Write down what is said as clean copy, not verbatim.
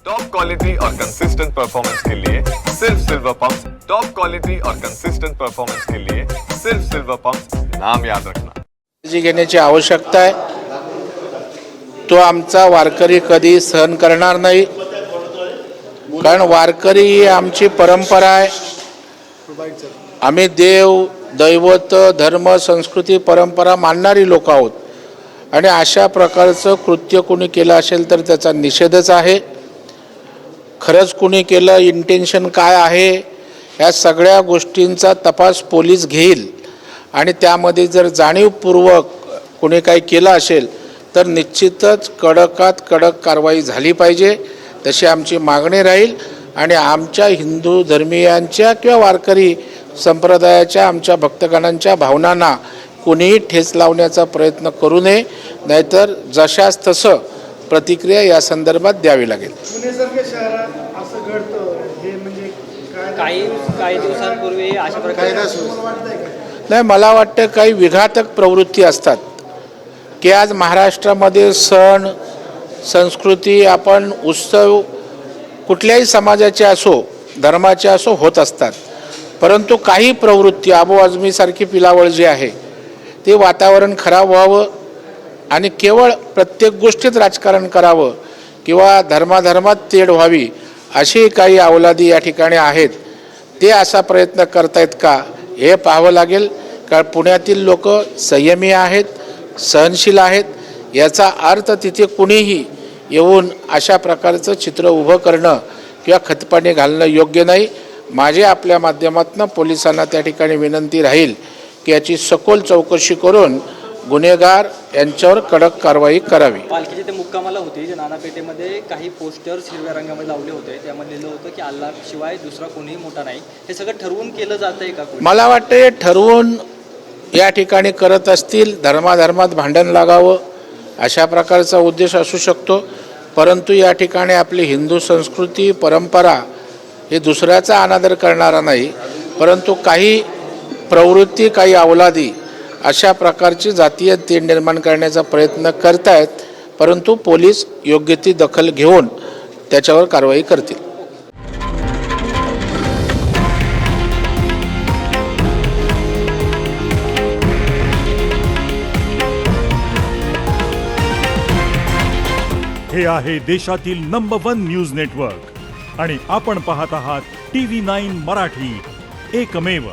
Top quality और consistent performance के लिए सिर्फ सिल्वर पंप्स। टॉप क्वालिटी और कंसिस्टेंट परफॉर्मेंस के लिए सिर्फ सिल्वर पंप्स, नाम याद रखना। काळजी घेण्याची आवश्यकता आहे। तो आमचा वारकरी कधी सहन करणार नाही, कारण वारकरी ही आमची परंपरा आहे। आम्ही देव, दैवत, धर्म, संस्कृती, परंपरा मानणारी लोक आहोत आणि अशा प्रकारचं कृत्य कोणी केलं असेल तर त्याचा निषेधच आहे। खरंच कोणी केलं, इंटेन्शन काय आहे, या सगळ्या गोष्टींचा तपास पोलीस घेईल आणि त्यामध्ये जर जाणीवपूर्वक कोणी काही केलं असेल तर निश्चितच कडकात कडक कारवाई झाली पाहिजे, तशी आमची मागणी राहील। आणि आमच्या हिंदू धर्मीयांच्या किंवा वारकरी संप्रदायाच्या आमच्या भक्तगणांच्या भावनांना कोणीही ठेच लावण्याचा प्रयत्न करू नये, नाहीतर जशास तसं प्रतिक्रिया या संदर्भात द्यावी लागेल। पुणेसारख्या शहरात असं घडतं हे म्हणजे काही दिवसांपूर्वी अशा प्रकारे नाही, मला वाटतं काही विघातक प्रवृत्ती असतात की आज महाराष्ट्रामध्ये सण, संस्कृती, आपण उत्सव कुठल्याही समाजाचे असो, धर्माचे असो होत असतात, परंतु काही प्रवृत्ती आबोआजमीसारखी पिलावळ जी आहे ते वातावरण खराब व्हावं आणि केवळ प्रत्येक गोष्टीत राजकारण करावं किंवा धर्माधर्मात तेढ व्हावी अशी काही अवलादी या ठिकाणी आहेत। ते असा प्रयत्न करतायत का हे पाहावं लागेल, कारण पुण्यातील लोक संयमी आहेत, सहनशील आहेत। याचा अर्थ तिथे कुणीही येऊन अशा प्रकारचं चित्र उभं करणं किंवा खतपाणी घालणं योग्य नाही। माझे आपल्या माध्यमातून पोलिसांना त्या ठिकाणी विनंती राहील की याची सखोल चौकशी करून गुन्हेगार यांच्यावर कडक कारवाई करावी। पालखीचे ते मुक्कामाला होते जे नानापेठेमध्ये काही पोस्टर्स हिरव्या रंगामध्ये लावले होते, त्यामध्ये लिहिलं होतं की अल्लाह शिवाय दुसरा कोणीही मोठा नाही। हे सगळं ठरवून केलं जातंय का? मला वाटतं हे ठरवून या ठिकाणी करत असतील, धर्माधर्मात भांडण लागावं अशा प्रकारचा उद्देश असू शकतो, परंतु या ठिकाणी आपली हिंदू संस्कृती, परंपरा हे दुसऱ्याचा अनादर करणारा नाही, परंतु काही प्रवृत्ती, काही अवलादी अशा प्रकारची जातीय तेढ निर्माण करण्याचा प्रयत्न करतायत, परंतु पोलीस योग्य ती दखल घेऊन त्याच्यावर कारवाई करतील। हे आहे देशातील नंबर 1 न्यूज नेटवर्क आणि आपण पाहत आहात TV9 मराठी, एकमेव।